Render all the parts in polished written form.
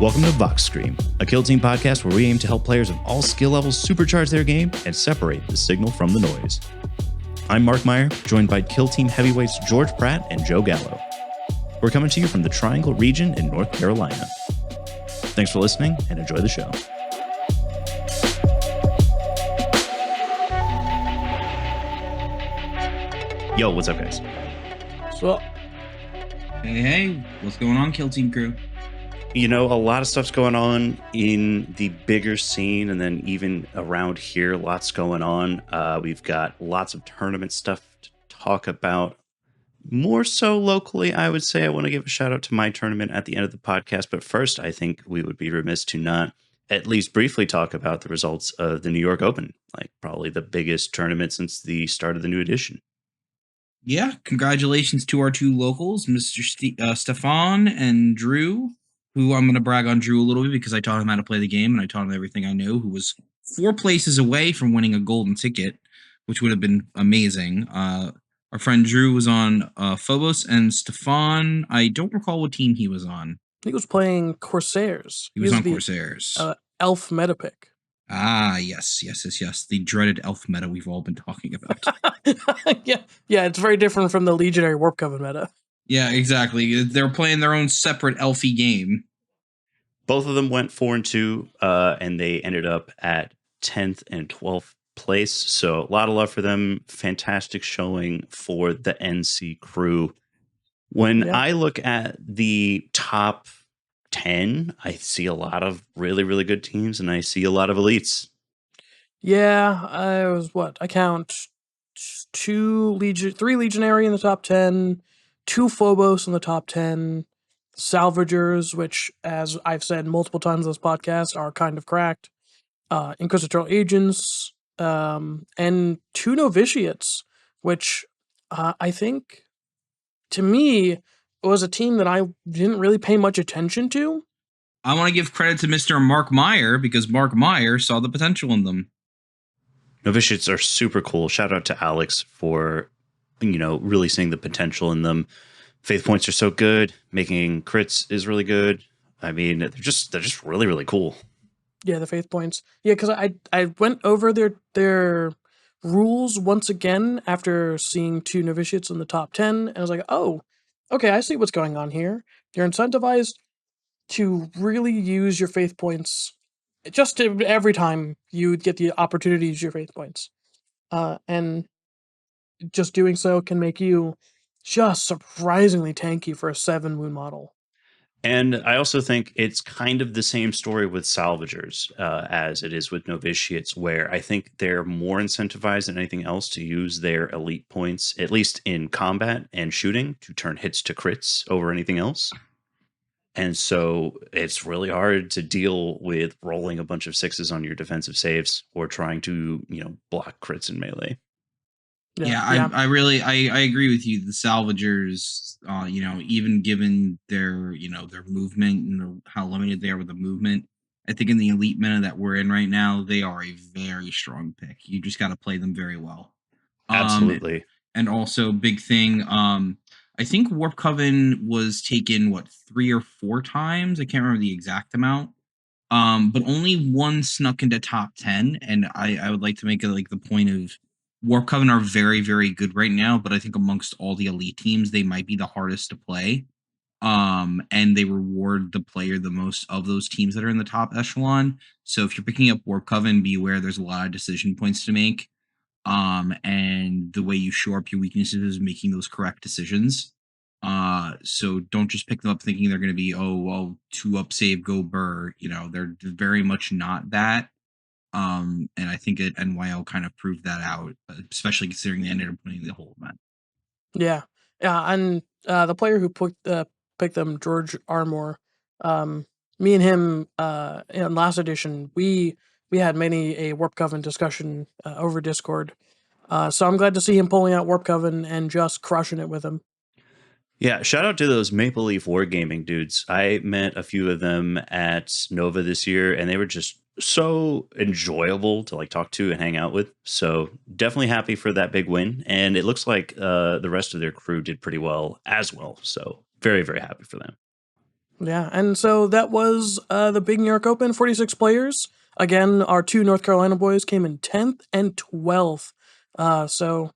Welcome to Vox Scream, a Kill Team podcast where we aim to help players of all skill levels supercharge their game and separate the signal from the noise. I'm Mark Meyer, joined by Kill Team heavyweights George Pratt and Joe Gallo. We're coming to you from the Triangle region in North Carolina. Thanks for listening and enjoy the show. Yo, what's up, guys? So, Hey, what's going on, Kill Team crew? You know, a lot of stuff's going on in the bigger scene, and then even around here, lots going on. We've got lots of tournament stuff to talk about. More so locally, I would say. I want to give a shout out to my tournament at the end of the podcast. But first, I think we would be remiss to not at least briefly talk about the results of the New York Open, like probably the biggest tournament since the start of the new edition. Yeah, congratulations to our two locals, Mr. Stefan and Drew, who I'm going to brag on Drew a little bit because I taught him how to play the game and I taught him everything I knew, who was 4 places away from winning a golden ticket, which would have been amazing. Our friend Drew was on Phobos, and Stefan, I don't recall what team he was on. he was playing Corsairs. He was on Corsairs. Elf meta pick. Ah, yes. The dreaded elf meta we've all been talking about. yeah, it's very different from the Legionary Warpcoven meta. Yeah, exactly. They're playing their own separate elfy game. Both of them went 4-2, and they ended up at 10th and 12th place. So a lot of love for them. Fantastic showing for the NC crew. When I look at the top 10, I see a lot of really, really good teams, and I see a lot of elites. Yeah, I count 3 Legionary in the top 10, 2 Phobos in the top 10, Salvagers, which, as I've said multiple times on this podcast, are kind of cracked, Inquisitorial Agents, and 2 Novitiates, which I think, to me, was a team that I didn't really pay much attention to. I want to give credit to Mr. Mark Meyer because Mark Meyer saw the potential in them. Novitiates are super cool. Shout out to Alex for, really seeing the potential in them. Faith points are so good. Making crits is really good. I mean, they're just really, really cool. Yeah, the faith points. Yeah, because I went over their rules once again after seeing 2 Novitiates in the top 10, and I was like, oh, okay, I see what's going on here. You're incentivized to really use your faith points just every time you get the opportunity to use your faith points. And just doing so can make you just surprisingly tanky for a 7 wound model. And I also think it's kind of the same story with Salvagers as it is with Novitiates, where I think they're more incentivized than anything else to use their elite points, at least in combat and shooting, to turn hits to crits over anything else. And so it's really hard to deal with rolling a bunch of 6s on your defensive saves or trying to, block crits in melee. I agree with you. The Salvagers, even given their movement and how limited they are with the movement, I think in the elite meta that we're in right now, they are a very strong pick. You just got to play them very well. Absolutely. And also, big thing, I think Warpcoven was taken, 3 or 4 times? I can't remember the exact amount. But only one snuck into top 10, and I would like to make it like the point of Warpcoven are very, very good right now, but I think amongst all the elite teams, they might be the hardest to play. And they reward the player the most of those teams that are in the top echelon. So if you're picking up Warpcoven, be aware there's a lot of decision points to make. And the way you shore up your weaknesses is making those correct decisions. So don't just pick them up thinking they're going to be, 2 up save, go burr. They're very much not that. And I think NYL kind of proved that out, especially considering they ended up winning the whole event. Yeah, and the player who picked them, George Armour, me and him in last edition, we had many a Warpcoven discussion over Discord. So I'm glad to see him pulling out Warpcoven and just crushing it with him. Yeah, shout out to those Maple Leaf Wargaming dudes. I met a few of them at Nova this year, and they were just so enjoyable to talk to and hang out with. So definitely happy for that big win. And it looks like the rest of their crew did pretty well as well. So very, very happy for them. Yeah, and so that was the big New York Open, 46 players. Again, our two North Carolina boys came in 10th and 12th. So,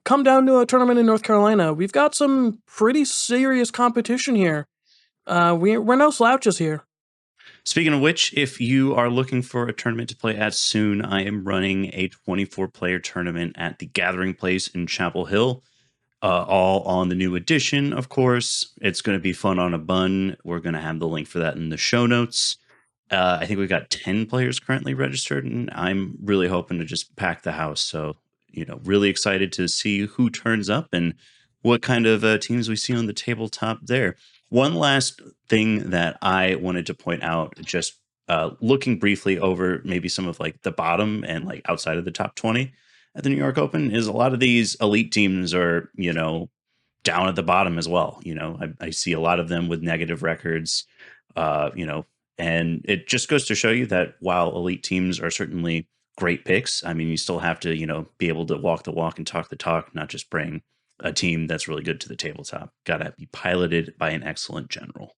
come down to a tournament in North Carolina. We've got some pretty serious competition here. We're no slouches here. Speaking of which, if you are looking for a tournament to play at soon, I am running a 24-player tournament at the Gathering Place in Chapel Hill. All on the new edition, of course. It's going to be fun on a bun. We're going to have the link for that in the show notes. I think we've got 10 players currently registered, and I'm really hoping to just pack the house. So, really excited to see who turns up and what kind of teams we see on the tabletop there. One last thing that I wanted to point out, just looking briefly over maybe some of like the bottom and like outside of the top 20 at the New York Open, is a lot of these elite teams are, down at the bottom as well. I see a lot of them with negative records, uh, you know, and it just goes to show you that while elite teams are certainly great picks, I mean, you still have to, be able to walk the walk and talk the talk, not just bring a team that's really good to the tabletop. Got to be piloted by an excellent general.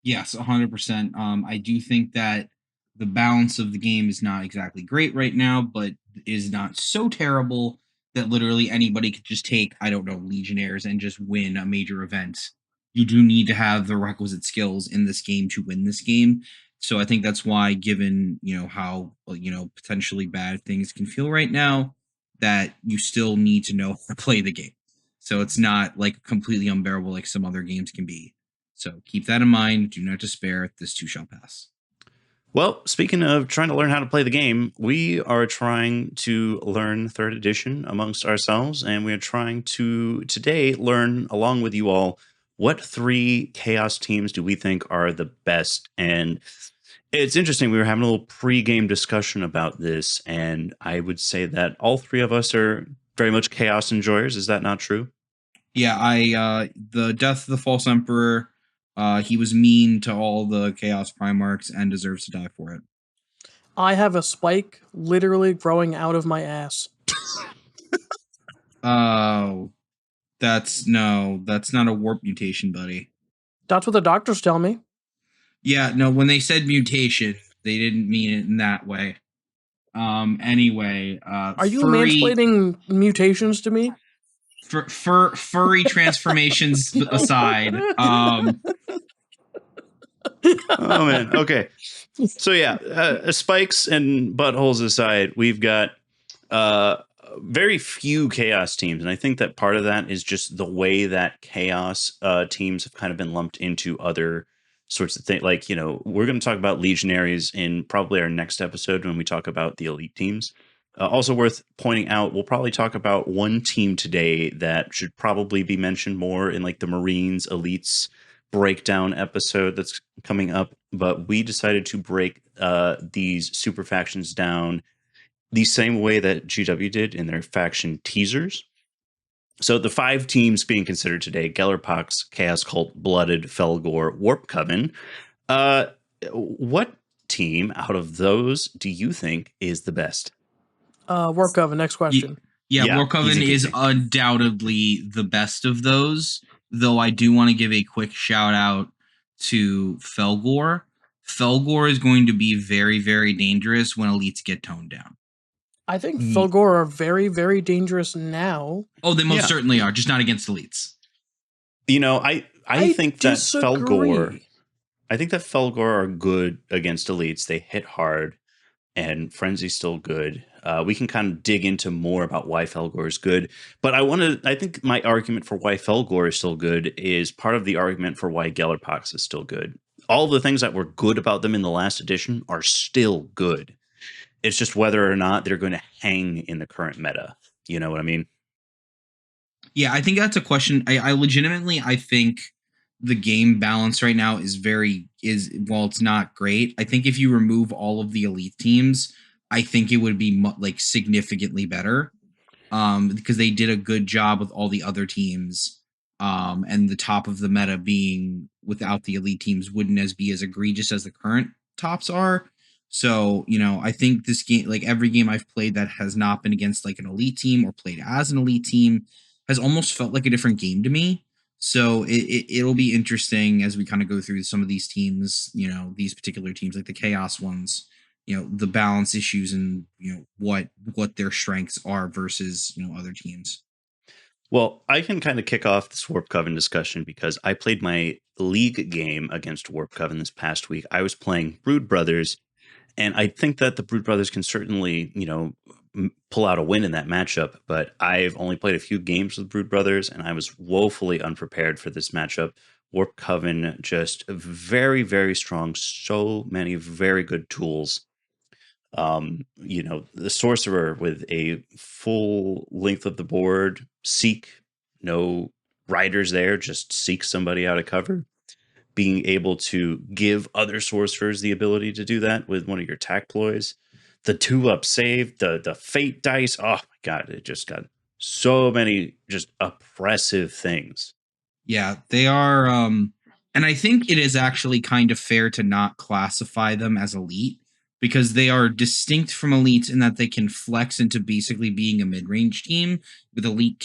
Yes, 100%. I do think that the balance of the game is not exactly great right now, but is not so terrible that literally anybody could just take, I don't know, Legionnaires and just win a major event. You do need to have the requisite skills in this game to win this game. So I think that's why, given how potentially bad things can feel right now, that you still need to know how to play the game. So it's not like completely unbearable like some other games can be. So keep that in mind. Do not despair. This too shall pass. Well, speaking of trying to learn how to play the game, we are trying to learn third edition amongst ourselves, and we are trying to today learn along with you all what three chaos teams do we think are the best. And it's interesting, we were having a little pre-game discussion about this, and I would say that all three of us are very much chaos enjoyers. Is that not true? Yeah, I the death of the false emperor, he was mean to all the chaos primarchs and deserves to die for it. I have a spike literally growing out of my ass. Oh, that's not a warp mutation, buddy. That's what the doctors tell me. Yeah, no, when they said mutation, they didn't mean it in that way. Anyway, Are you furry mansplaining mutations to me? furry transformations aside, Oh man. Okay. So yeah, spikes and buttholes aside, we've got uh, very few chaos teams, and I think that part of that is just the way that chaos teams have kind of been lumped into other sorts of things. Like, we're going to talk about legionaries in probably our next episode when we talk about the elite teams. Also worth pointing out, we'll probably talk about one team today that should probably be mentioned more in like the Marines elites breakdown episode that's coming up. But we decided to break these super factions down the same way that GW did in their faction teasers. So the 5 teams being considered today: Gellerpox, Chaos Cult, Blooded, Felgor, Warpcoven. What team out of those do you think is the best? Warpcoven, next question. Yeah, Yeah, Warpcoven easy is peasy. undoubtedly the best of those, though I do want to give a quick shout out to Felgor. Felgor is going to be very, very dangerous when elites get toned down. I think Felgor are very, very dangerous now. Oh, they most Yeah. certainly are, just not against elites. I think that disagree. Felgor are good against elites. They hit hard, and Frenzy's still good. We can kind of dig into more about why Felgor is good, but I think my argument for why Felgor is still good is part of the argument for why Gellerpox is still good. All the things that were good about them in the last edition are still good. It's just whether or not they're going to hang in the current meta. You know what I mean? Yeah, I think that's a question. I legitimately, I think the game balance right now is while it's not great. I think if you remove all of the elite teams, I think it would be like significantly better. Because they did a good job with all the other teams. And the top of the meta being without the elite teams wouldn't be as egregious as the current tops are. So, I think this game, like every game I've played that has not been against like an elite team or played as an elite team, has almost felt like a different game to me. So it'll be interesting as we kind of go through some of these teams, these particular teams like the chaos ones, the balance issues and what their strengths are versus other teams. Well, I can kind of kick off this Warpcoven discussion because I played my league game against Warpcoven this past week. I was playing Brood Brothers, and I think that the Brood Brothers can certainly, pull out a win in that matchup. But I've only played a few games with Brood Brothers, and I was woefully unprepared for this matchup. Warpcoven just very, very strong. So many very good tools. The sorcerer with a full length of the board, seek, no riders there, just seek somebody out of cover. Being able to give other sorcerers the ability to do that with one of your attack ploys. The 2-up save, the fate dice. Oh my god, it just got so many just oppressive things. Yeah, they are. And I think it is actually kind of fair to not classify them as elite because they are distinct from elites in that they can flex into basically being a mid-range team with elite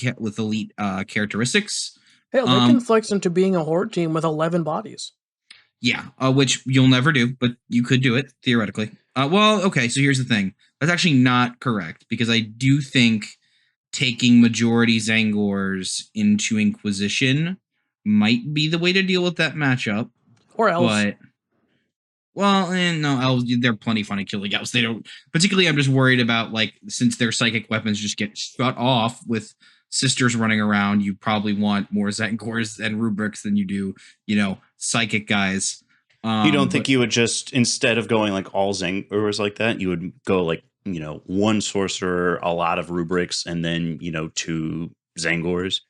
characteristics. Hell, they can flex into being a horde team with 11 bodies. Yeah, which you'll never do, but you could do it theoretically. Well, okay, so here's the thing. That's actually not correct because I do think taking majority Zangors into Inquisition might be the way to deal with that matchup. Or else. But, well, and no, elves, they're plenty fun at killing elves. They don't, particularly, I'm just worried about, since their psychic weapons just get shut off with sisters running around, you probably want more Zangors and rubrics than you do, psychic guys. You don't think you would just, instead of going like all Zangors like that, you would go one sorcerer, a lot of rubrics, and then 2 Zangors?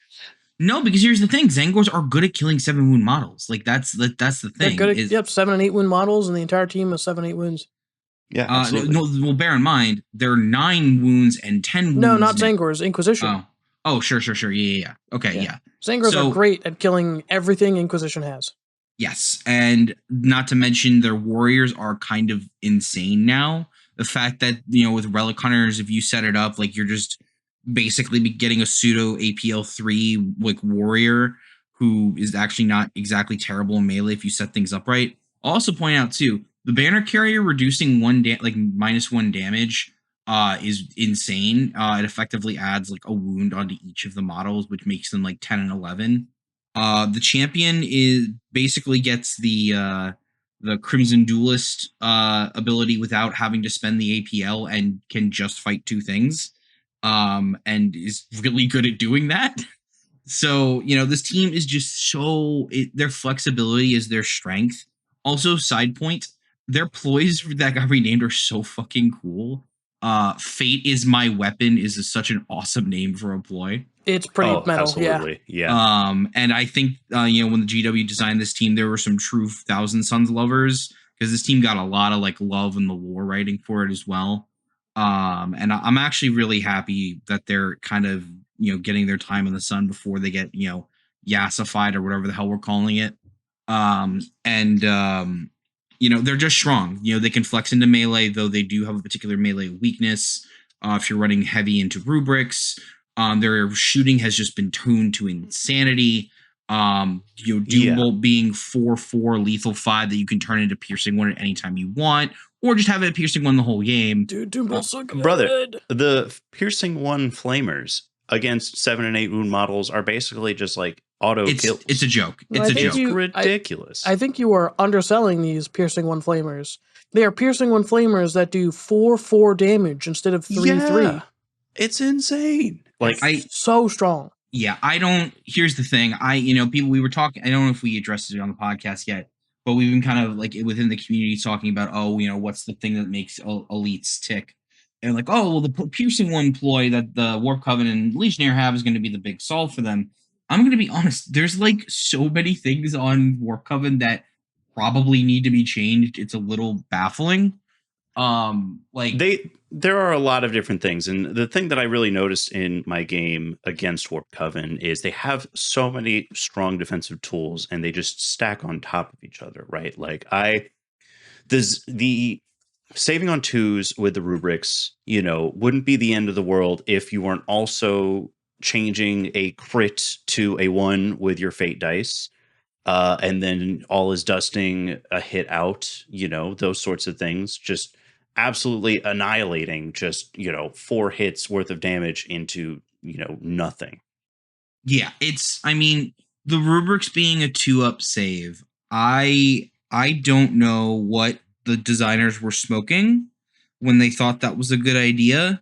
No, because here's the thing: Zangors are good at killing 7 wound models. That's the thing. They're good at 7 and 8 wound models, and the entire team has 7 8 wounds. Yeah, absolutely. No, well, bear in mind they're 9 wounds and 10 wounds. No, not Zangors. Inquisition. Oh, sure. Yeah. Okay, yeah. Zangors are great at killing everything Inquisition has. Yes, and not to mention their warriors are kind of insane now. The fact that with relic hunters, if you set it up you're just basically getting a pseudo APL3 warrior who is actually not exactly terrible in melee if you set things up right. I'll also point out too, the banner carrier reducing -1 damage is insane. It effectively adds a wound onto each of the models, which makes them 10 and 11. The champion basically gets the Crimson Duelist ability without having to spend the APL and can just fight 2 things. And is really good at doing that. So, this team is just their flexibility is their strength. Also, side point, their ploys that got renamed are so fucking cool. Fate is my weapon is such an awesome name for a ploy. It's pretty metal, absolutely. Yeah. And I think when the GW designed this team, there were some true Thousand Sons lovers because this team got a lot of love in the lore writing for it as well. And I'm actually really happy that they're kind of getting their time in the sun before they get yassified or whatever the hell we're calling it. They're just strong. They can flex into melee, though they do have a particular melee weakness. If you're running heavy into rubrics, their shooting has just been tuned to insanity. Doombolt being 4/4 lethal 5 that you can turn into piercing 1 at any time you want, or just have it piercing 1 the whole game. Dude, Doombolt's so good. Brother, the piercing 1 flamers against 7 and 8 wound models are basically just auto kills. It's a joke. It's ridiculous. I think you are underselling these piercing 1 flamers. They are piercing 1 flamers that do 4/4 damage instead of 3/3. It's insane. So strong. Yeah, here's the thing. People, we were talking, I don't know if we addressed it on the podcast yet, but we've been kind of within the community talking about, what's the thing that makes elites tick? And the piercing 1 ploy that the Warpcoven and Legionnaire have is going to be the big solve for them. I'm going to be honest, there's so many things on Warpcoven that probably need to be changed. It's a little baffling. There are a lot of different things, and the thing that I really noticed in my game against Warpcoven is they have so many strong defensive tools, and they just stack on top of each other, right? The saving on 2s with the rubrics, wouldn't be the end of the world if you weren't also changing a crit to a 1 with your fate dice. And then all is dusting a hit out, those sorts of things. Just absolutely annihilating just, 4 hits worth of damage into, nothing. Yeah, I mean, the rubrics being a 2-up save, I don't know what the designers were smoking when they thought that was a good idea.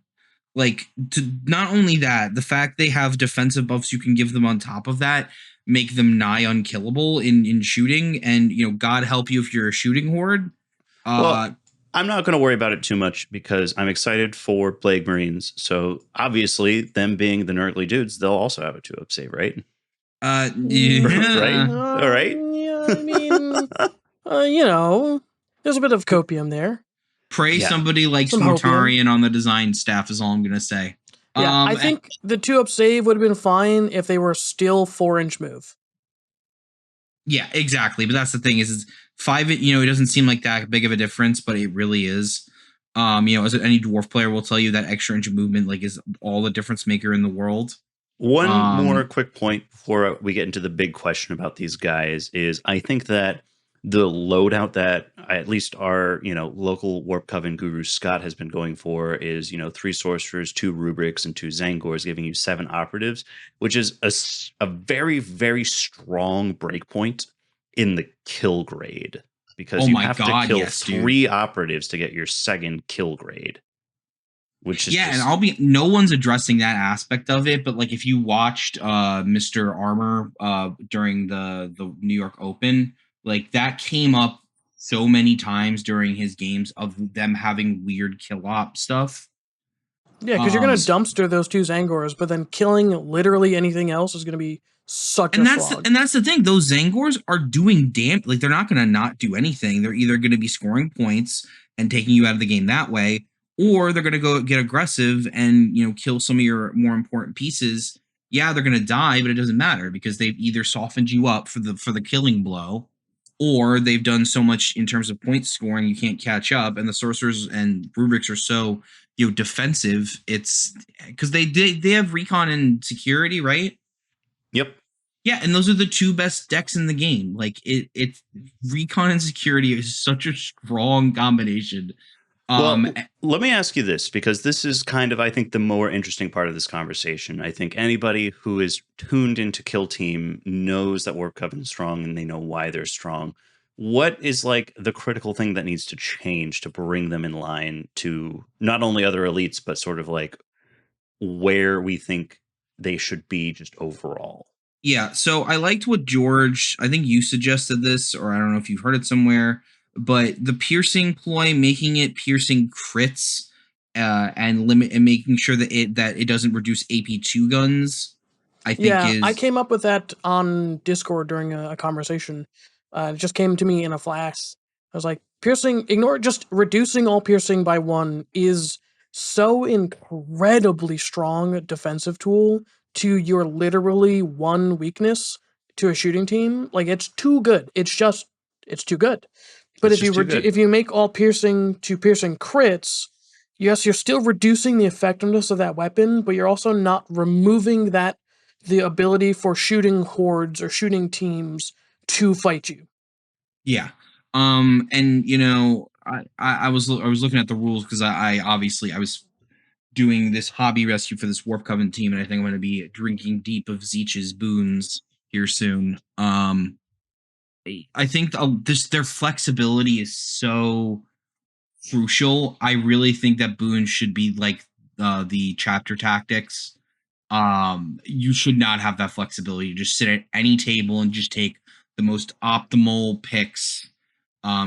Like, to not only that, the fact they have defensive buffs you can give them on top of that make them nigh unkillable in shooting, and God help you if you're a shooting horde. Well, I'm not going to worry about it too much because I'm excited for Plague Marines. So obviously, them being the nerdly dudes, they'll also have a 2-up save, right? Yeah. Right? All right. Yeah, I mean, there's a bit of copium there. Pray Yeah. somebody likes Some hopium. Mortarion on the design staff is all I'm gonna say. Yeah, I think the 2-up save would have been fine if they were still 4-inch move. Yeah, exactly. But that's the thing is 5. It doesn't seem like that big of a difference, but it really is. As any dwarf player will tell you, that extra inch of movement is all the difference maker in the world. One more quick point before we get into the big question about these guys is I think that the loadout that at least our, local Warpcoven guru Scott has been going for is, 3 sorcerers, 2 rubrics, and 2 Zangors, giving you 7 operatives, which is a very, very strong breakpoint in the kill grade because you have to kill 3 operatives to get your second kill grade. Which is and no one's addressing that aspect of it, but if you watched Mr. Armor during the New York Open, that came up so many times during his games of them having weird kill op stuff. Yeah, because you're going to dumpster those 2 Zangors, but then killing literally anything else is going to be such a slog. And that's the thing. Those Zangors are doing they're not going to not do anything. They're either going to be scoring points and taking you out of the game that way, or they're going to go get aggressive and kill some of your more important pieces. Yeah, they're going to die, but it doesn't matter because they've either softened you up for the killing blow, or they've done so much in terms of point scoring you can't catch up. And the sorcerers and rubrics are so defensive. It's because they have recon and security, right? Yep. Yeah, and those are the 2 best decks in the game. It's recon and security is such a strong combination. Well, let me ask you this, because this is kind of, I think, the more interesting part of this conversation. I think anybody who is tuned into Kill Team knows that Warpcoven is strong and they know why they're strong. What is the critical thing that needs to change to bring them in line to not only other elites, but sort of where we think they should be just overall? Yeah, so I liked what George, I think you suggested this, or I don't know if you've heard it somewhere, but the piercing ploy, making it piercing crits, and making sure that it doesn't reduce AP2 guns. I think I came up with that on Discord during a conversation. It just came to me in a flash. I was like, just reducing all piercing by 1 is so incredibly strong a defensive tool to your literally 1 weakness to a shooting team. It's too good. It's too good. But if you make all piercing to piercing crits, yes, you're still reducing the effectiveness of that weapon, but you're also not removing the ability for shooting hordes or shooting teams to fight you. Yeah. And I was looking at the rules because I was doing this hobby rescue for this Warpcoven team, and I think I'm going to be drinking deep of Zeech's boons here soon. I think their flexibility is so crucial. I really think that boons should be like the chapter tactics. You should not have that flexibility. Just sit at any table and just take the most optimal picks.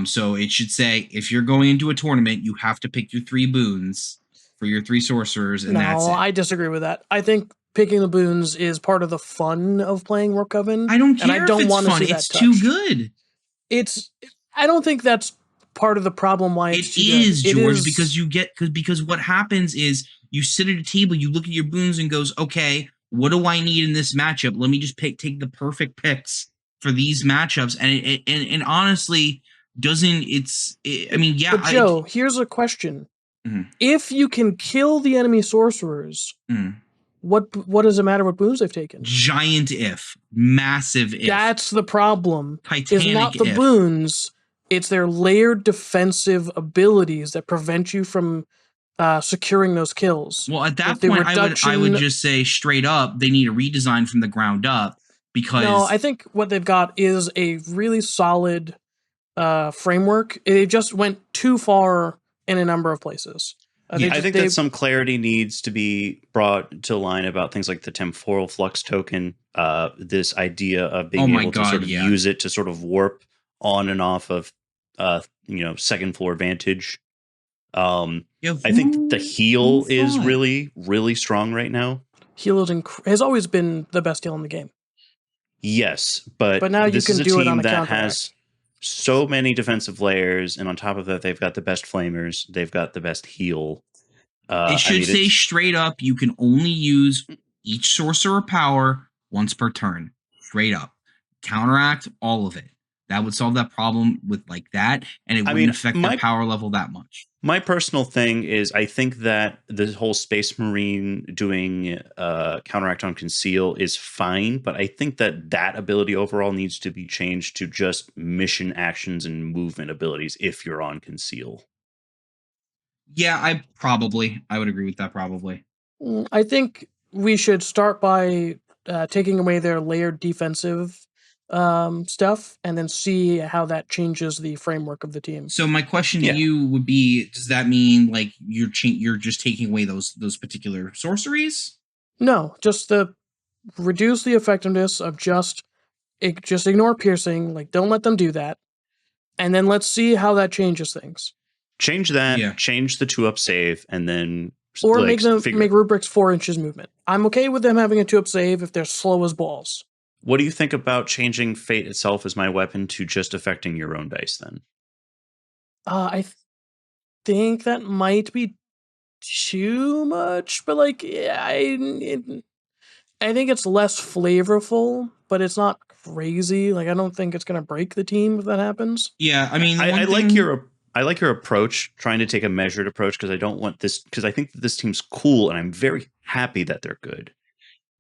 So it should say if you're going into a tournament, you have to pick your 3 boons for your 3 sorcerers, and that's it. I disagree with that. I think picking the boons is part of the fun of playing Warpcoven. I don't care, and I don't want to see it's that too good. I don't think that's part of the problem why it's too is, good. George, because what happens is you sit at a table, you look at your boons and goes, okay, what do I need in this matchup? Let me just take the perfect picks for these matchups. And honestly, But Joe, here's a question. Mm-hmm. If you can kill the enemy sorcerers, What does it matter what boons they've taken? Giant if. Massive if. That's the problem. Titanic is not the if. boons, it's their layered defensive abilities that prevent you from securing those kills. Well, at that Like the point, I would reduction- just say straight up, they need a redesign from the ground up because No, I think what they've got is a really solid framework. It just went too far in a number of places. I think that some clarity needs to be brought to line about things like the temporal flux token, this idea of being able to sort of use it to sort of warp on and off of, second floor vantage. I think the heal is really, really strong right now. Heal has always been the best heal in the game. Yes, but now this you can is a do team it on a that counteract. has so many defensive layers, and on top of that, they've got the best flamers. They've got the best heal. It should say straight up, you can only use each sorcerer power once per turn. Straight up. Counteract all of it. That would solve that problem with like that, and it wouldn't affect their power level that much. My personal thing is I think that the whole Space Marine doing counteract on conceal is fine, but I think that ability overall needs to be changed to just mission actions and movement abilities if you're on conceal. Yeah, I would agree with that probably. I think we should start by taking away their layered defensive stuff and then see how that changes the framework of the team. So my question to you would be, does that mean like you're just taking away those particular sorceries? No, just reduce the effectiveness of just ignore piercing, like don't let them do that. And then let's see how that changes things. Change that, change the 2-up save, and then or make rubrics 4 inches movement. I'm okay with them having a 2-up save if they're slow as balls. What do you think about changing Fate itself as my weapon to just affecting your own dice then? I think that might be too much, but like, I think it's less flavorful, but it's not crazy. Like, I don't think it's gonna break the team if that happens. Yeah, I mean, I like your approach, trying to take a measured approach, because I don't want this, because I think that this team's cool and I'm very happy that they're good.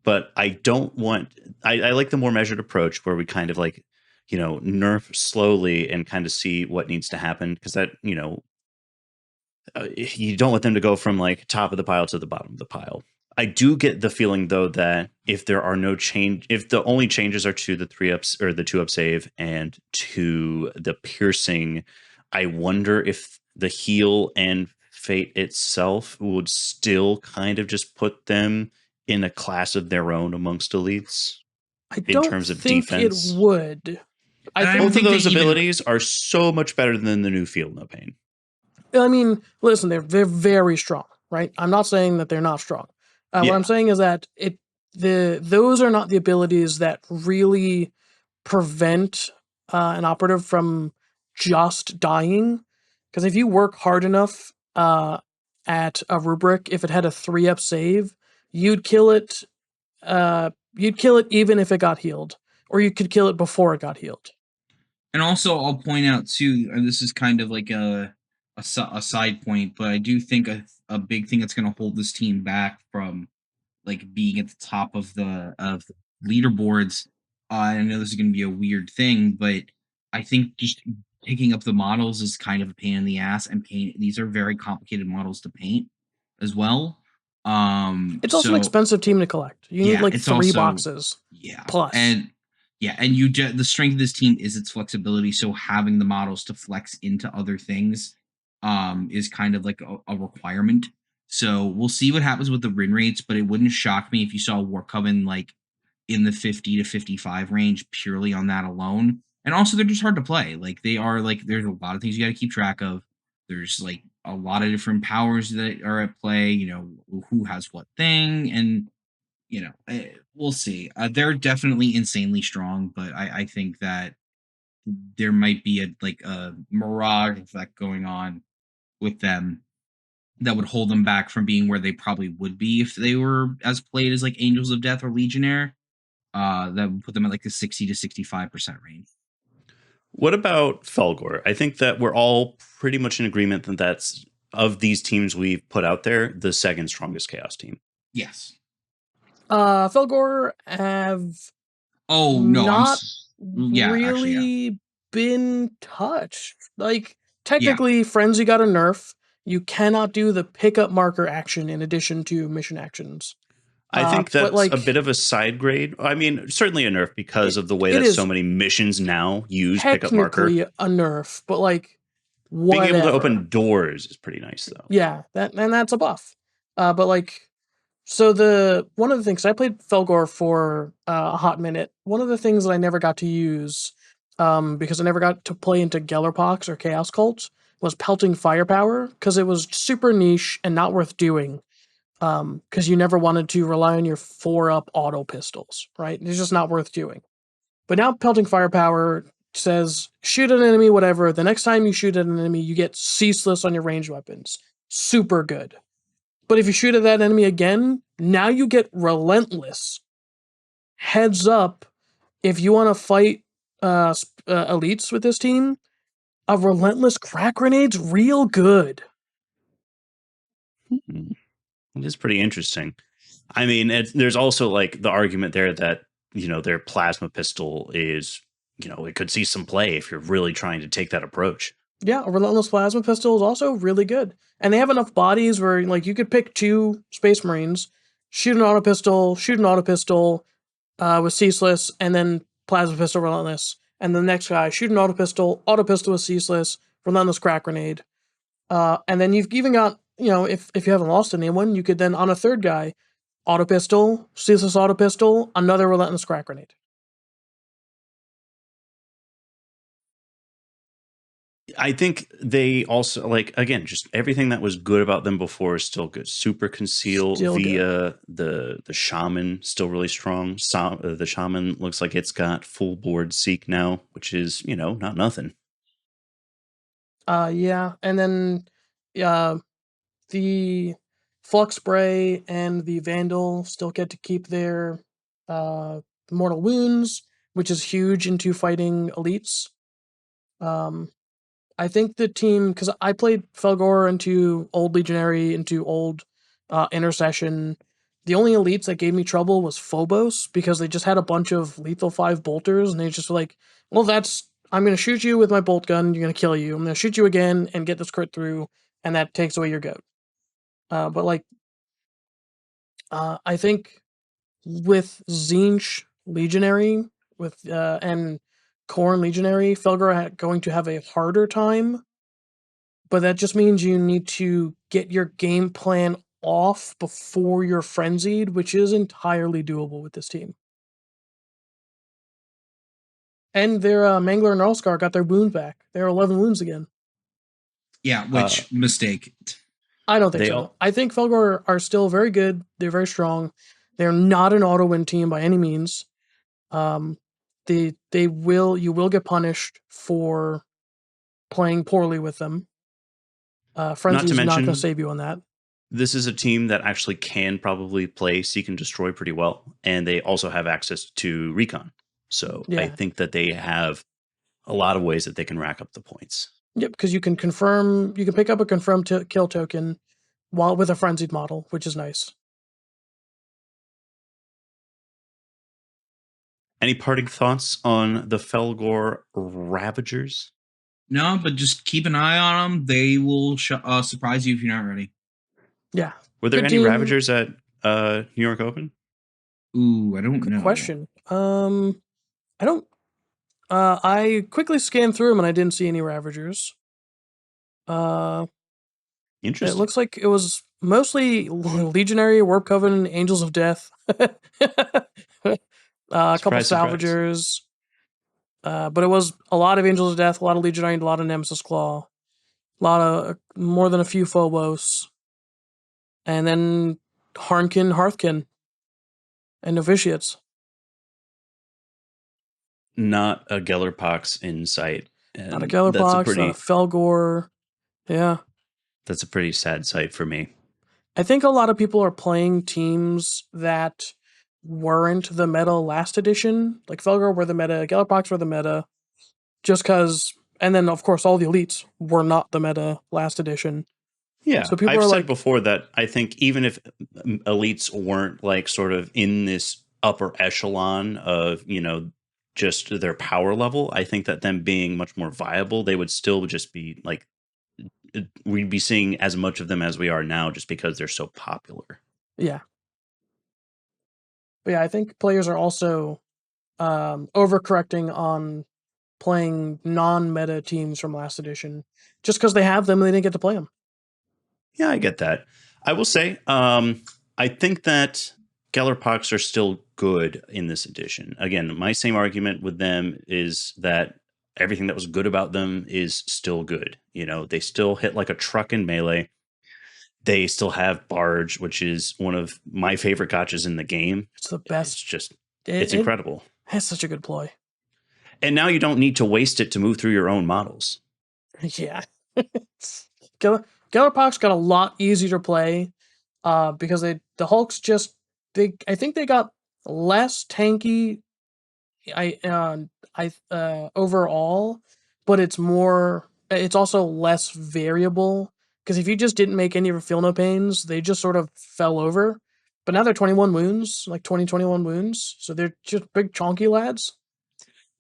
But I don't want, I like the more measured approach where we kind of like, nerf slowly and kind of see what needs to happen, because that, you don't want them to go from like top of the pile to the bottom of the pile. I do get the feeling though that if there are no change, if the only changes are to the 3-ups or the 2-up save and to the piercing, I wonder if the heal and Fate itself would still kind of just put them in a class of their own amongst elites. In terms of defense, it would. I think both of those abilities are so much better than the new Feel No Pain. I mean, listen, they're very strong, right? I'm not saying that they're not strong. What I'm saying is that those are not the abilities that really prevent an operative from just dying. Because if you work hard enough at a rubric, if it had a 3-up save, you'd kill it. You'd kill it even if it got healed, or you could kill it before it got healed. And also, I'll point out too, and this is kind of like a side point, but I do think a big thing that's going to hold this team back from like being at the top of the leaderboards. I know this is going to be a weird thing, but I think just picking up the models is kind of a pain in the ass, and these are very complicated models to paint as well. It's also an expensive team to collect. You need like 3 boxes. Yeah. Plus. And the strength of this team is its flexibility. So having the models to flex into other things is kind of like a requirement. So we'll see what happens with the win rates, but it wouldn't shock me if you saw Warpcoven like in the 50 to 55 range purely on that alone. And also they're just hard to play. Like they are like, there's a lot of things you got to keep track of. There's like a lot of different powers that are at play, who has what thing. And, we'll see. They're definitely insanely strong, but I think that there might be a mirage effect going on with them that would hold them back from being where they probably would be if they were as played as like Angels of Death or Legionnaire. That would put them at like the 60 to 65% range. What about Felgor? I think that we're all pretty much in agreement that that's, of these teams we've put out there, the second strongest Chaos team. Yes. Felgor have Oh no, not yeah, actually, yeah, really been touched. Like, yeah. technically, Frenzy got a nerf. You cannot do the pickup marker action in addition to mission actions. I think But that's a like, bit of a side grade. I mean, certainly a nerf because of the way it that so is many missions now use pickup marker. technically a nerf, but like, Being able to whatever. open doors is pretty nice, though. Yeah, that's a buff. But like, so the one of the things I played Felgor for a hot minute. One of the things that I never got to use, because I never got to play into Gellerpox or Chaos Cult, was pelting firepower because it was super niche and not worth doing. Because you never wanted to rely on your 4-up auto pistols, right? It's just not worth doing. But now pelting firepower says shoot an enemy, whatever. The next time you shoot at an enemy, you get ceaseless on your ranged weapons. Super good. But if you shoot at that enemy again, now you get relentless. Heads up, if you want to fight elites with this team, a relentless crack grenade's real good. It is pretty interesting. I mean, there's also like the argument there that their plasma pistol is it could see some play if you're really trying to take that approach. Yeah, a relentless plasma pistol is also really good. And they have enough bodies where like you could pick 2 Space Marines, shoot an auto pistol with ceaseless, and then plasma pistol relentless. And the next guy, shoot an auto pistol with ceaseless, relentless crack grenade. And then you've even got, if you haven't lost anyone, you could then on a third guy, auto pistol, ceaseless auto pistol, another relentless crack grenade. I think they also like again just everything that was good about them before is still good. Super conceal Still via the shaman still really strong. The shaman looks like it's got full board seek now, which is not nothing. Yeah, and then the Flux Spray and the Vandal still get to keep their mortal wounds, which is huge into fighting elites. I think the team, because I played Felgor into old Legionary, into old Intercession. The only elites that gave me trouble was Phobos because they just had a bunch of lethal 5 bolters, and they just were like, well, I'm going to shoot you with my bolt gun, you're going to kill you. I'm going to shoot you again and get this crit through, and that takes away your goat. But like, I think with Zinch Legionary and Khorne Legionary, Felgor going to have a harder time, but that just means you need to get your game plan off before you're frenzied, which is entirely doable with this team. And their Mangler and Earlscar got their wound back. They're 11 wounds again. Yeah, which mistake? I don't think so. I think Felgor are still very good. They're very strong. They're not an auto win team by any means. You will get punished for playing poorly with them. Frenzy is not going to save you on that. This is a team that actually can probably play Seek and Destroy pretty well, and they also have access to Recon. So I think that they have a lot of ways that they can rack up the points. Yep, because you can pick up a confirmed kill token while with a frenzied model, which is nice. Any parting thoughts on the Felgor Ravagers? No, but just keep an eye on them. They will surprise you if you're not ready. Yeah. Were there any Ravagers at New York Open? Ooh, I don't know. Good question. I don't. I quickly scanned through them and I didn't see any Ravagers. Interesting. It looks like it was mostly Legionary, Warpcoven, Angels of Death. A couple Salvagers. But it was a lot of Angels of Death, a lot of Legionary, a lot of Nemesis Claw, a lot of more than a few Phobos, and then Harnkin, Hearthkin, and Novitiates. Not a Gellerpox in sight. Not a Gellerpox, not a Felgor. Yeah. That's a pretty sad sight for me. I think a lot of people are playing teams that weren't the meta last edition. Like Felgor were the meta, Gellerpox were the meta, just because. And then, of course, all the elites were not the meta last edition. Yeah, So people I've are said like, before that I think even if elites weren't like sort of in this upper echelon of, just their power level, I think that them being much more viable, they would still just be like, we'd be seeing as much of them as we are now just because they're so popular. yeah. But yeah, I think players are also overcorrecting on playing non-meta teams from last edition just because they have them and they didn't get to play them. Yeah, I get that. I will say, I think that Gellerpox are still good in this edition. Again, my same argument with them is that everything that was good about them is still good. They still hit like a truck in melee. They still have Barge, which is one of my favorite gotchas in the game. It's the It's best. just, it's It incredible. has such a good ploy. And now you don't need to waste it to move through your own models. Yeah. Gellerpox got a lot easier to play because the Hulks I think they got less tanky overall, but it's also less variable because if you just didn't make any Feel No Pains, they just sort of fell over. But now they're 21 wounds, like 21 wounds, so they're just big chonky lads.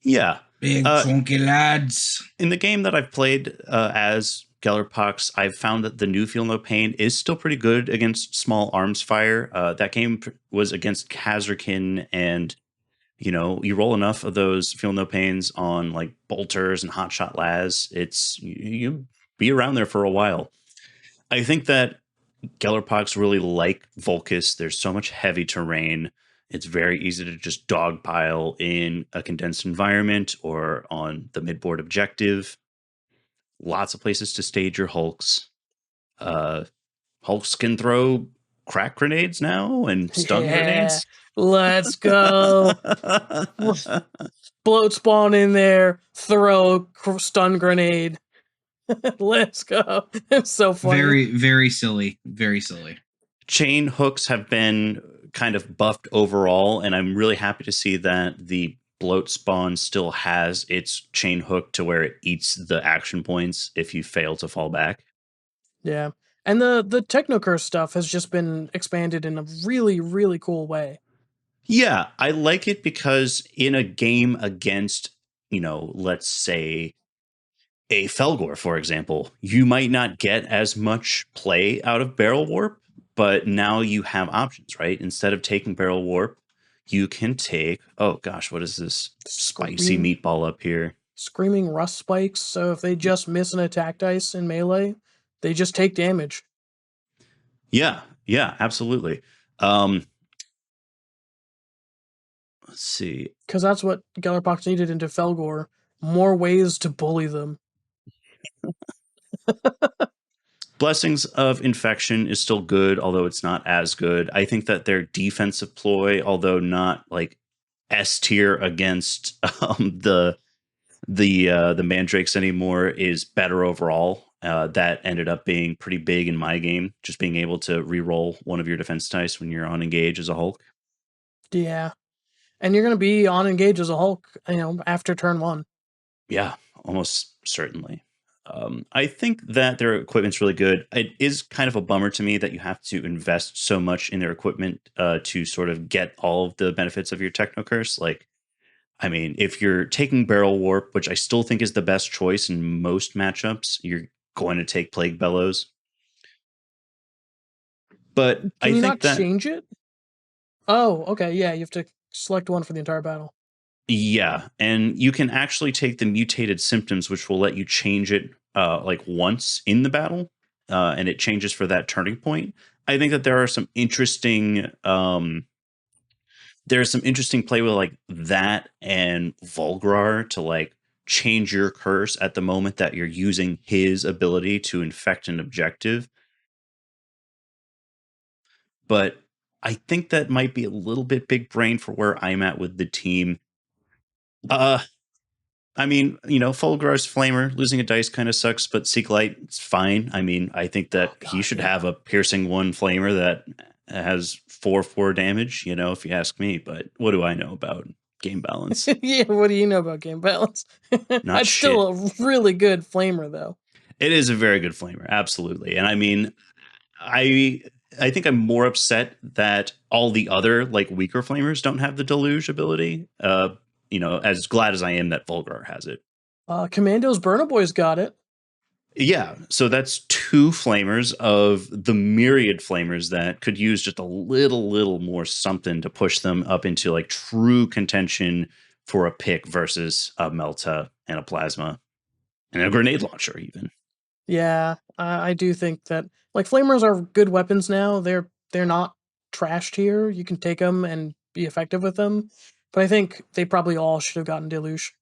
Yeah. Big chunky lads. In the game that I've played as Gellerpox, I've found that the new Feel No Pain is still pretty good against small arms fire. That game was against Kazrakin, and you roll enough of those Feel No Pains on like bolters and hotshot las, you be around there for a while. I think that Gellerpox really like Volcus. There's so much heavy terrain. It's very easy to just dogpile in a condensed environment or on the midboard objective. Lots of places to stage your Hulks. Uh, Hulks can throw crack grenades now and stun grenades. Let's go. Bloat spawn in there, throw a stun grenade. Let's go. It's so funny. Very, very silly. Very silly. Chain hooks have been kind of buffed overall, and I'm really happy to see that the bloat spawn still has its chain hook to where it eats the action points if you fail to fall back. Yeah. And the Technocurse stuff has just been expanded in a really, really cool way. Yeah, I like it because in a game against, let's say a Felgor, for example, you might not get as much play out of Barrel Warp, but now you have options, right? Instead of taking Barrel Warp, you can take, oh gosh, what is this spicy meatball up here? Screaming Rust Spikes, so if they just miss an attack dice in melee, they just take damage. Yeah, absolutely. Let's see. Because that's what Gellerpox needed into Felgor. More ways to bully them. Blessings of Infection is still good, although it's not as good. I think that their defensive ploy, although not like S tier against the mandrakes anymore, is better overall. That ended up being pretty big in my game, just being able to re-roll one of your defense dice when you're on engage as a Hulk. Yeah. And you're going to be on engage as a Hulk, after turn 1. Yeah, almost certainly. I think that their equipment's really good. It is kind of a bummer to me that you have to invest so much in their equipment to sort of get all of the benefits of your Technocurse. Like, I mean, if you're taking Barrel Warp, which I still think is the best choice in most matchups, you're going to take Plague Bellows. But Can you not change it? Oh, okay. Yeah, you have to select one for the entire battle. Yeah, and you can actually take the mutated symptoms, which will let you change it like once in the battle, and it changes for that turning point. I think that there are some interesting there's some interesting play with like that and Volgrar to like change your curse at the moment that you're using his ability to infect an objective. But I think that might be a little bit big brain for where I'm at with the team. I mean, Fulgrar's Flamer, losing a dice kind of sucks, but Seek Light, it's fine. I mean, I think that he should have a piercing 1 Flamer that has 4/4 damage, if you ask me. But what do I know about game balance? Yeah, what do you know about game balance? Not That's shit. still a really good Flamer, though. It is a very good flamer, absolutely. And I mean, I I think I'm more upset that all the other like weaker flamers don't have the deluge ability. As glad as I am that Volgar has it. Commando's Burna Boy's got it. Yeah, so that's two flamers of the myriad flamers that could use just a little more something to push them up into like true contention for a pick versus a Melta and a Plasma and a grenade launcher even. Yeah, I do think that like flamers are good weapons now. They're not trashed here. You can take them and be effective with them. But I think they probably all should have gotten deluge.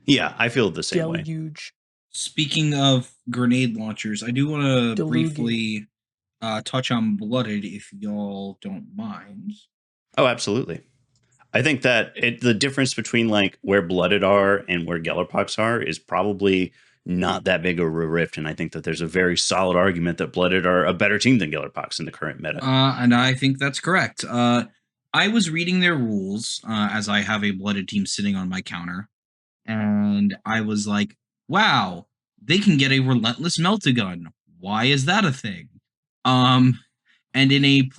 Yeah, I feel the same way. Deluge. Speaking of grenade launchers, I do want to Deluge. briefly touch on Blooded if y'all don't mind. Oh, absolutely. I think that the difference between like where Blooded are and where Gellerpox are is probably not that big of a rift, and I think that there's a very solid argument that Blooded are a better team than Gellerpox in the current meta. And I think that's correct. I was reading their rules as I have a Blooded team sitting on my counter, and I was like, wow, they can get a relentless melt-a-gun. Why is that a thing? And in a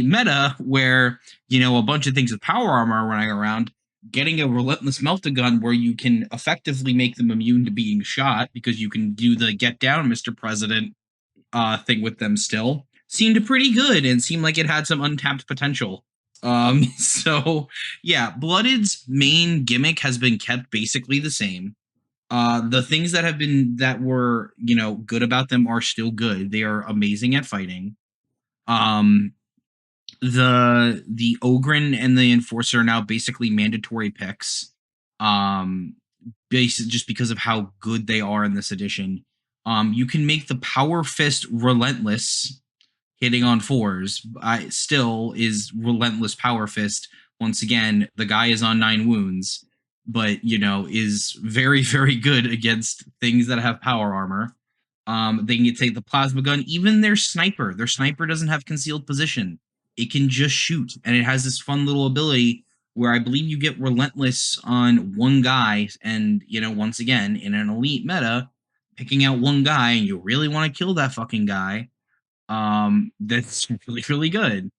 meta where a bunch of things with power armor are running around, getting a relentless melt-a-gun where you can effectively make them immune to being shot because you can do the get down, Mr. President thing with them still seemed pretty good and seemed like it had some untapped potential. So yeah, Blooded's main gimmick has been kept basically the same. The things that were good about them are still good. They are amazing at fighting. The Ogryn and the Enforcer are now basically mandatory picks. Just because of how good they are in this edition. You can make the Power Fist relentless, hitting on fours. I still is relentless Power Fist. Once again, the guy is on 9 wounds, but is very, very good against things that have power armor. They can take the plasma gun, even their sniper. Their sniper doesn't have concealed position. It can just shoot, and it has this fun little ability where I believe you get relentless on one guy, and once again, in an elite meta, picking out one guy and you really want to kill that fucking guy, that's really, really good.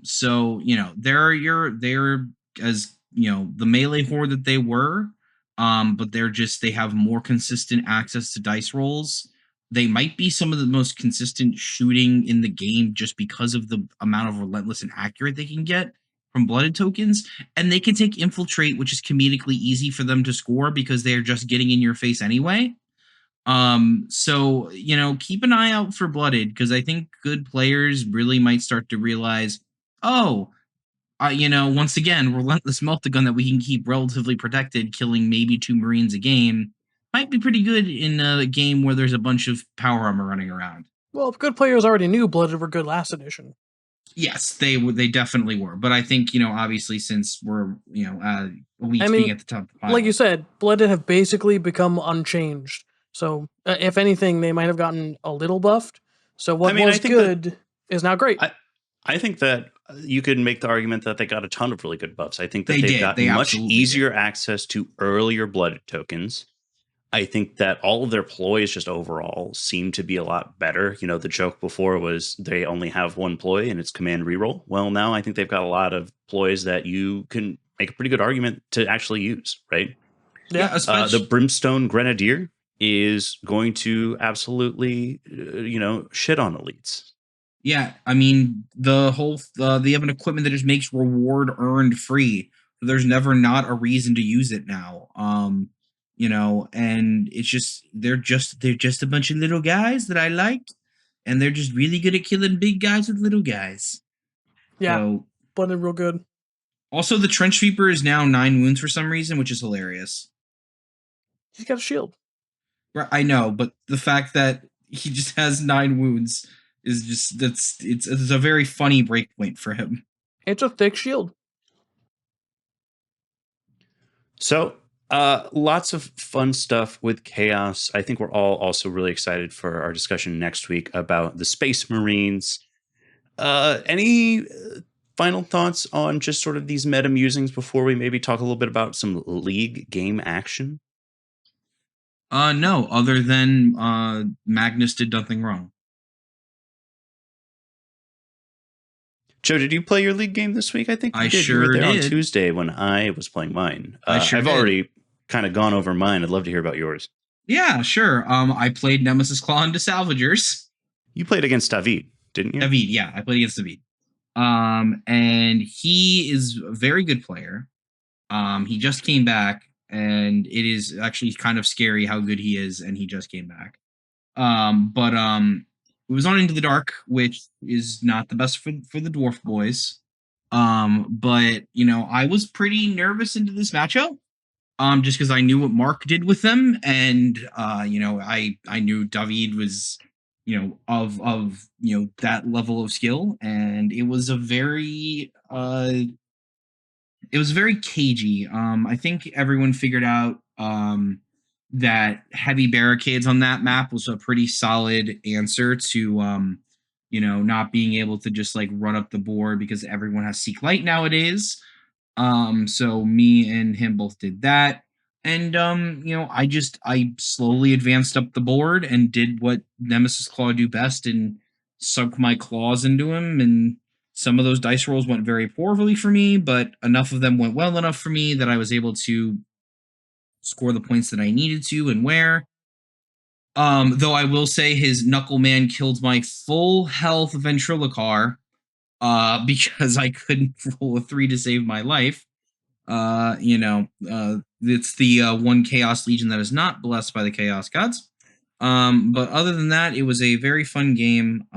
So they're as the melee horde that they were, but they have more consistent access to dice rolls. They might be some of the most consistent shooting in the game just because of the amount of relentless and accurate they can get from blooded tokens, and they can take infiltrate, which is comedically easy for them to score because they're just getting in your face anyway. So keep an eye out for blooded, because I think good players really might start to realize, once again, relentless melt-a-gun that we can keep relatively protected, killing maybe 2 Marines a game, might be pretty good in a game where there's a bunch of power armor running around. Well, good players already knew Blooded were good last edition. Yes, they definitely were. But I think, obviously since we're, elites being at the top of the pile. Like you said, Blooded have basically become unchanged. So, if anything, they might have gotten a little buffed. So what was good is now great. I think that you could make the argument that they got a ton of really good buffs. I think that they've got much easier access to earlier blooded tokens. I think that all of their ploys just overall seem to be a lot better. The joke before was they only have one ploy and it's command reroll. Well, now I think they've got a lot of ploys that you can make a pretty good argument to actually use, right? Yeah, the Brimstone Grenadier is going to absolutely, shit on elites. Yeah, I mean, they have an equipment that just makes reward earned free. There's never not a reason to use it now. And it's just they're just a bunch of little guys that I like, and they're just really good at killing big guys with little guys. Yeah, Blooded real good. Also, the Trench Sweeper is now 9 wounds for some reason, which is hilarious. He's got a shield. Right, I know, but the fact that he just has 9 wounds is just it's a very funny breakpoint for him. It's a thick shield. So, lots of fun stuff with Chaos. I think we're all also really excited for our discussion next week about the Space Marines. Any final thoughts on just sort of these meta musings before we maybe talk a little bit about some league game action? No, other than Magnus did nothing wrong. Joe, did you play your League game this week? I think you I did. You were sure there on did. Tuesday when I was playing mine. I sure I've did. already kind of gone over mine. I'd love to hear about yours. Yeah, sure. I played Nemesis Claw into Salvagers. You played against David, didn't you? David, yeah, I played against David. And he is a very good player. He just came back, and it is actually kind of scary how good he is, and he just came back. But it was on Into the Dark, which is not the best for the dwarf boys. But I was pretty nervous into this matchup. Just because I knew what Mark did with them, and I knew David was of that level of skill, and it was a very cagey. I think everyone figured out that heavy barricades on that map was a pretty solid answer to not being able to just like run up the board because everyone has Seek Light nowadays. So me and him both did that. And I slowly advanced up the board and did what Nemesis Claw do best and sunk my claws into him. And some of those dice rolls went very poorly for me, but enough of them went well enough for me that I was able to score the points that I needed to and where. Though I will say his Knuckle Man killed my full health Ventriloquar because I couldn't roll a 3 to save my life. It's the one Chaos Legion that is not blessed by the Chaos Gods. But other than that, it was a very fun game.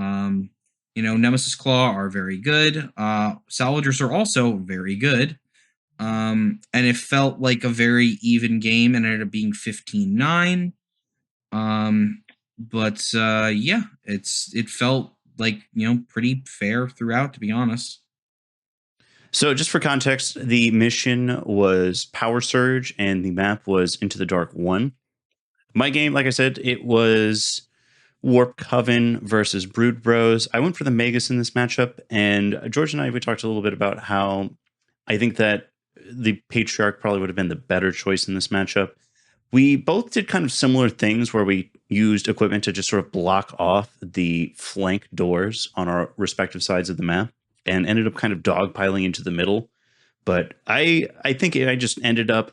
Nemesis Claw are very good. Salvagers are also very good. And it felt like a very even game and ended up being 15-9. But yeah, it felt like, pretty fair throughout, to be honest. So, just for context, the mission was Power Surge and the map was Into the Dark 1. My game, like I said, it was Warpcoven versus Brood Bros. I went for the Magus in this matchup, and George and we talked a little bit about how I think that the Patriarch probably would have been the better choice in this matchup. We both did kind of similar things where we used equipment to just sort of block off the flank doors on our respective sides of the map and ended up kind of dogpiling into the middle. But I think I just ended up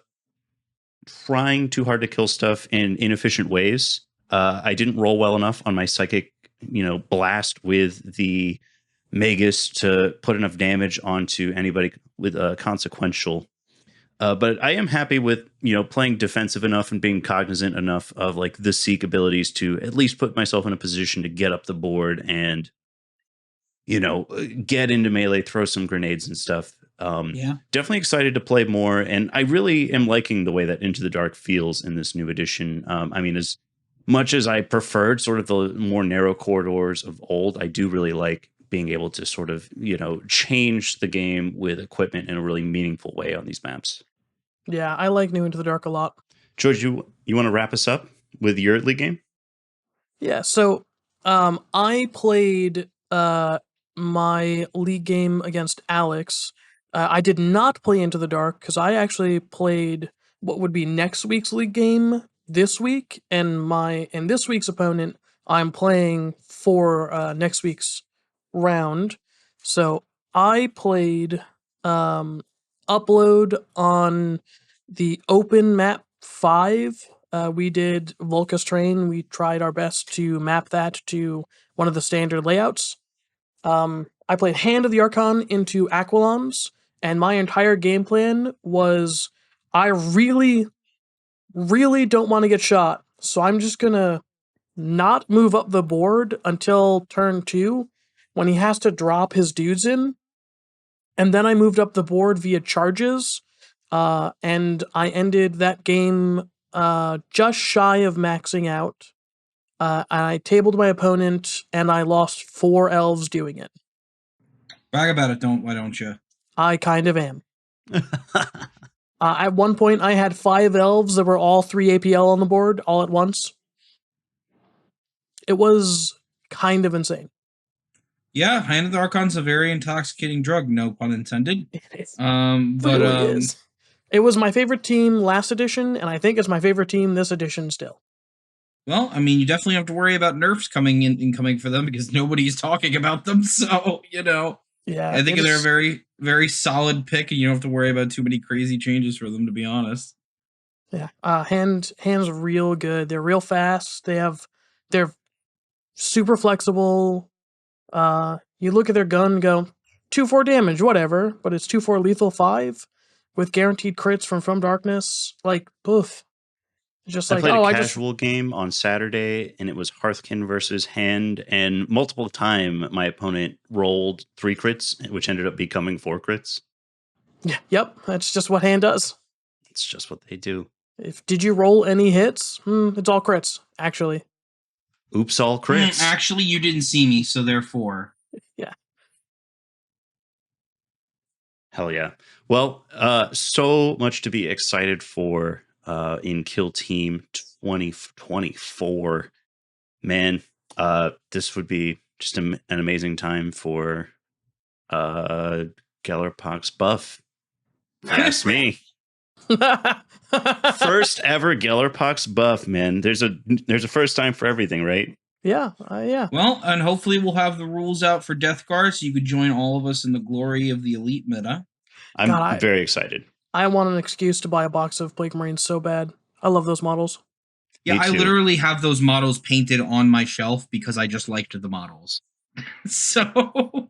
trying too hard to kill stuff in inefficient ways. I didn't roll well enough on my psychic, blast with the Magus to put enough damage onto anybody with a consequential. But I am happy with playing defensive enough and being cognizant enough of like the Seek abilities to at least put myself in a position to get up the board and get into melee, throw some grenades and stuff. Yeah. Definitely excited to play more, and I really am liking the way that Into the Dark feels in this new edition. I mean, as much as I preferred sort of the more narrow corridors of old, I do really like being able to sort of change the game with equipment in a really meaningful way on these maps. Yeah, I like New Into the Dark a lot. George, you want to wrap us up with your League game? Yeah, so I played my League game against Alex. I did not play Into the Dark because I actually played what would be next week's League game this week, and this week's opponent I'm playing for next week's round. So I played Upload on the open map 5. We did Volca's Train. We tried our best to map that to one of the standard layouts. I played Hand of the Archon into Aquilons, and my entire game plan was I really, really don't want to get shot, so I'm just gonna not move up the board until turn 2 when he has to drop his dudes in. And then I moved up the board via charges, and I ended that game just shy of maxing out. I tabled my opponent, and I lost 4 elves doing it. Brag about it, why don't you? I kind of am. At one point, I had 5 elves that were all 3 APL on the board all at once. It was kind of insane. Yeah, Hand of the Archon's a very intoxicating drug, no pun intended. It But is. It was my favorite team last edition, and I think it's my favorite team this edition still. Well, I mean, you definitely have to worry about nerfs coming in incoming for them because nobody's talking about them. So, Yeah, I think they're a very, very solid pick, and you don't have to worry about too many crazy changes for them, to be honest. yeah. Hands real good. They're real fast. They're super flexible. You look at their gun and go 2-4 damage, whatever, but it's 2-4 lethal 5 with guaranteed crits from Darkness. Like, poof. Just I like, played a oh, casual game on Saturday, and it was Hearthkin versus Hand, and multiple time my opponent rolled 3 crits, which ended up becoming 4 crits. Yep, that's just what Hand does. It's just what they do. Did you roll any hits? It's all crits, actually. Oops, all crits. Actually, you didn't see me, so therefore. Yeah. Hell yeah. Well, so much to be excited for in Kill Team 2024. Man, this would be just an amazing time for Gellerpox buff. Ask me. First ever Gellerpox buff, man. There's a first time for everything, right? Yeah. Well, and hopefully we'll have the rules out for Death Guard so you could join all of us in the glory of the elite meta. I'm very excited. I want an excuse to buy a box of Plague Marines so bad. I love those models. Yeah, I literally have those models painted on my shelf because I just liked the models. So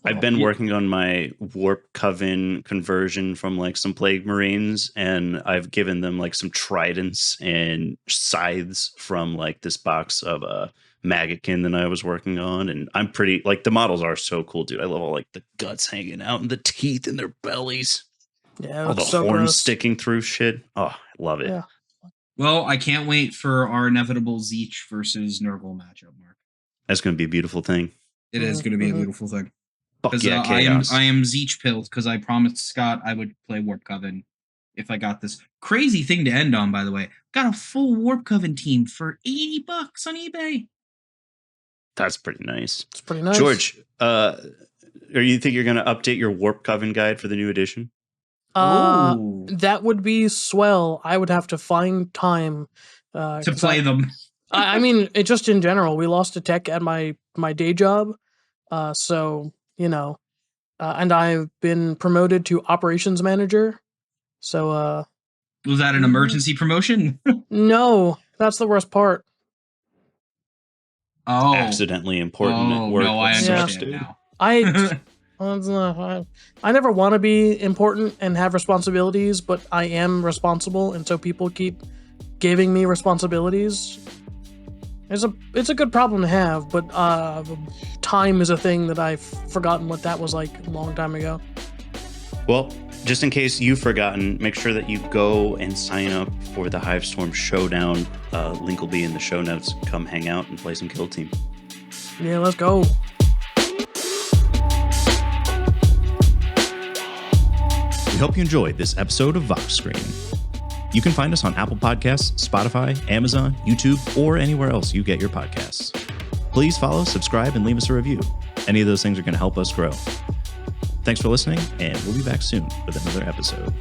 I've been working on my Warpcoven conversion from like some Plague Marines, and I've given them like some tridents and scythes from like this box of Maggotkin that I was working on. And I'm pretty like the models are so cool, dude. I love all like the guts hanging out and the teeth in their bellies. Yeah, all the so horns gross. sticking through shit. Oh, I love it. Yeah. Well, I can't wait for our inevitable Zeech versus Nurgle matchup, Mark. That's going to be a beautiful thing. It is going to be a beautiful thing. Fuck yeah, chaos. I am Zeech pilled because I promised Scott I would play Warpcoven if I got this crazy thing to end on. By the way, got a full Warpcoven team for $80 on eBay. That's pretty nice. It's pretty nice. George, you think you're going to update your Warpcoven guide for the new edition? That would be swell. I would have to find time to play them. I mean, it just in general. We lost a tech at my day job, so and I've been promoted to operations manager. So, was that an emergency promotion? No, that's the worst part. Oh, accidentally important at work. No, I understand now. I never want to be important and have responsibilities, but I am responsible, and so people keep giving me responsibilities. It's a good problem to have, but time is a thing that I've forgotten what that was like a long time ago. Well, just in case you've forgotten, make sure that you go and sign up for the Hivestorm Showdown. Link will be in the show notes. Come hang out and play some Kill Team. Yeah, let's go. We hope you enjoyed this episode of Vox Scream. You can find us on Apple Podcasts, Spotify, Amazon, YouTube, or anywhere else you get your podcasts. Please follow, subscribe, and leave us a review. Any of those things are going to help us grow. Thanks for listening, and we'll be back soon with another episode.